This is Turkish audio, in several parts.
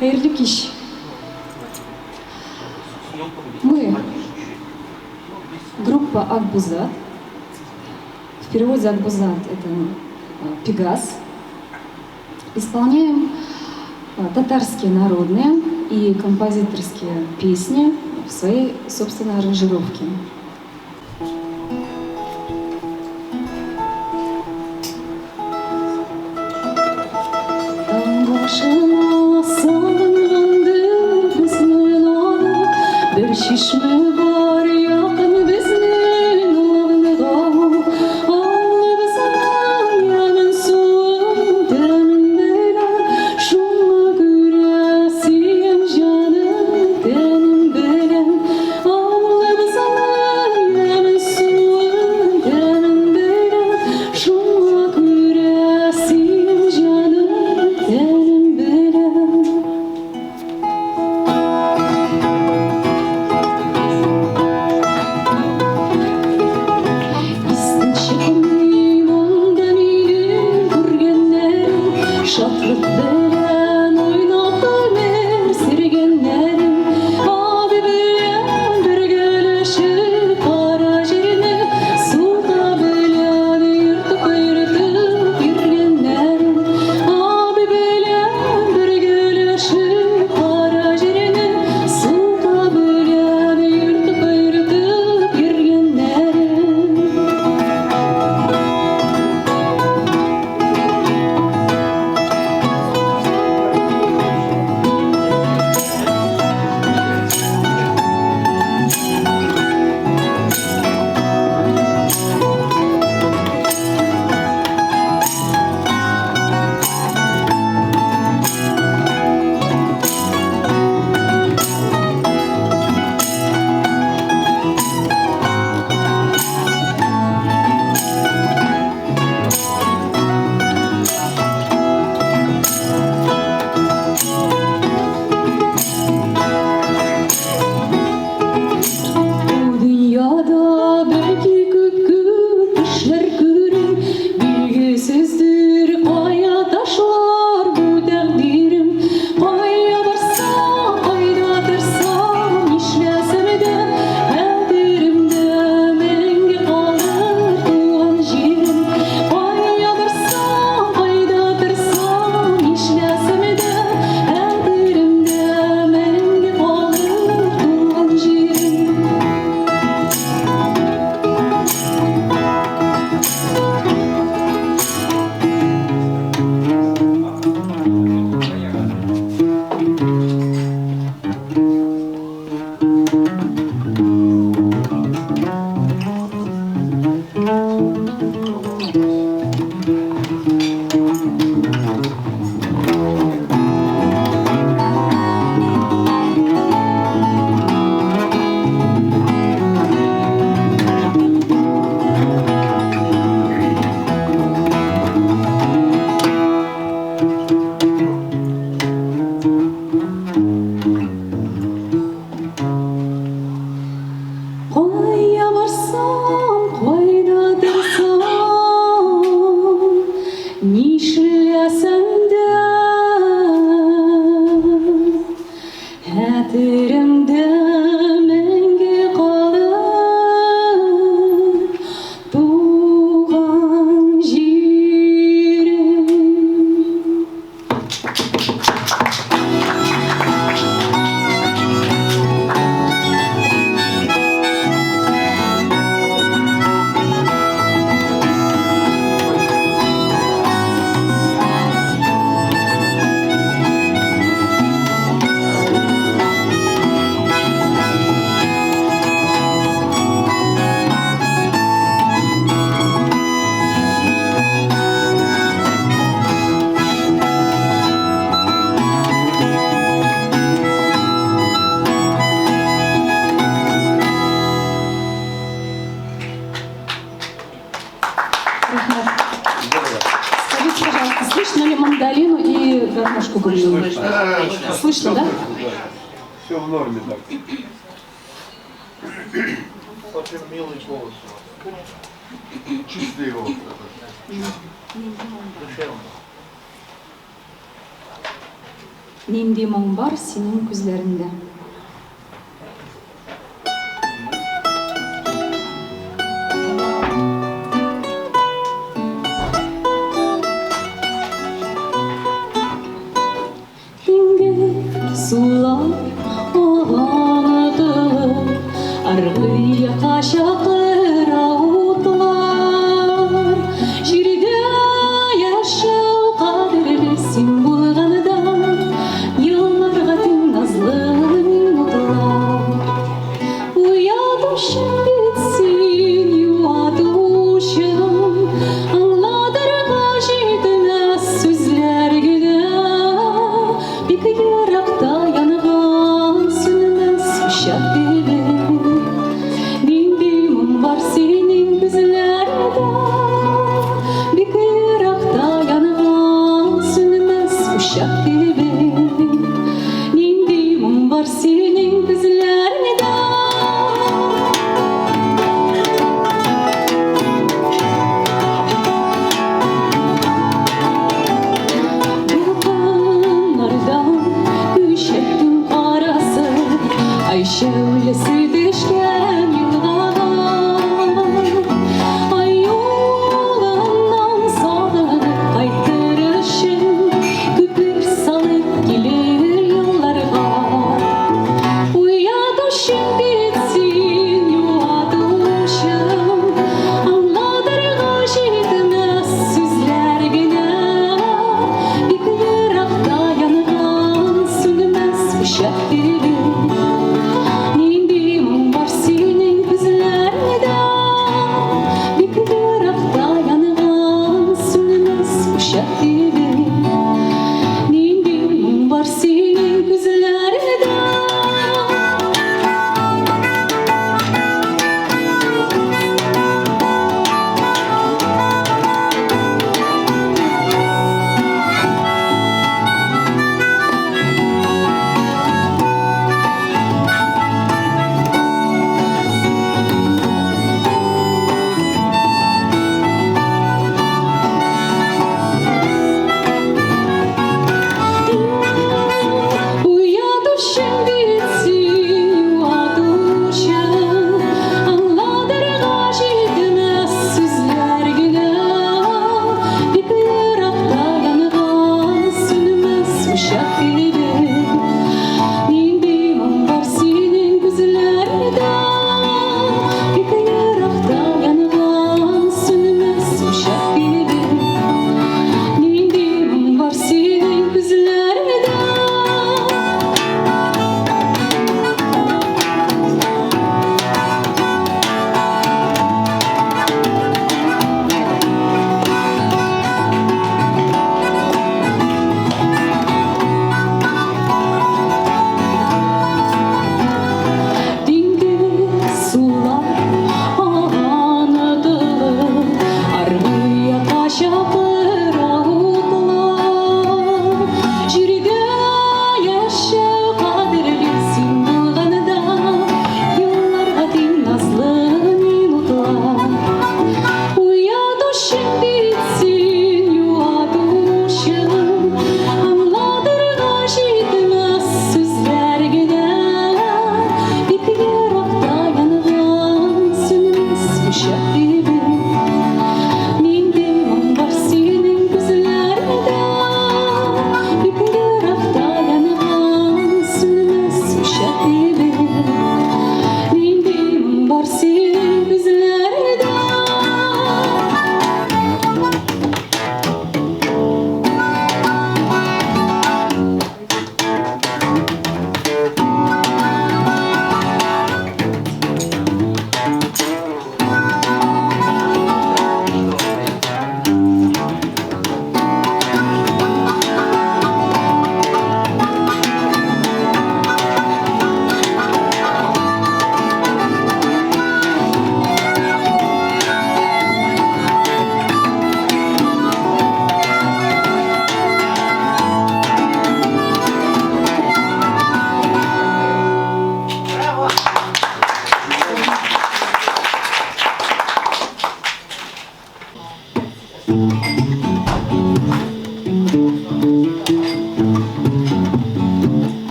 Hayırlı kış. Мы, группа Акбузат, в переводе Акбузат это Пегас, исполняем татарские народные и композиторские песни в своей собственной аранжировке. Şişme var yakın biznin oğlu ağlı sana yanın soğuk demin belen şuna güresiyem canım demin belen ağlı sana yanın soğuk demin belen şuna güresiyem canım demin belen. Şatlık veren oynatır mer sirgenlerim abi bilen bir gülüşü kara jirine suda bilen yırtıp yırtıp yürgenlerim abi bilen bir gülüşü kara jirine suda bilen yırtıp yırtıp yürgenlerim. Hatırımda menge kalır tuğan jirim. Скажите, пожалуйста, слышно ли мандолину и гармошку губную? Слышно, да? Все в норме так. Очень милый голос. Чистый голос. Душевно. Нендей мұң бар сенің көзлеріңде. Сулап оғанытылып, арғыйқа шақыр ауытлар. Жерде яшау қадірлі сен болғаныда, елларға тең назлының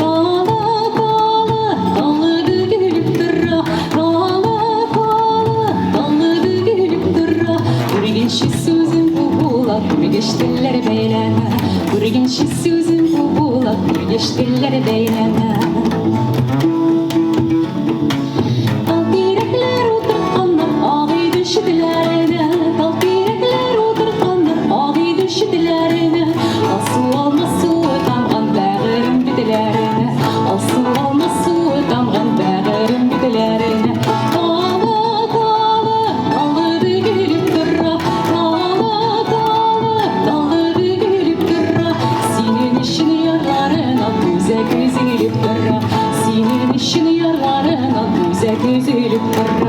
Dağlı dağlı dallı bükülüp dura Dağlı dağlı dallı bükülüp dura Үрgençi sözüm bu bulak Үрgeç diller beyleme Үрgençi sözüm bu bulak Үрgeç diller beyleme Talpirekler oturtkanlar ağay düşüdülerine Talpirekler oturtkanlar ağay düşüdülerine Alsu alma su damgan bağırım büdülerine Alsu alma su damgan bağırım büdülerine Dağlı dağlı dallı bükülüp dura Dağlı dağlı dallı bükülüp dura Senin işin yarlarına güzel gözülüp dura Senin işin yarlarına güzel gözülüp dura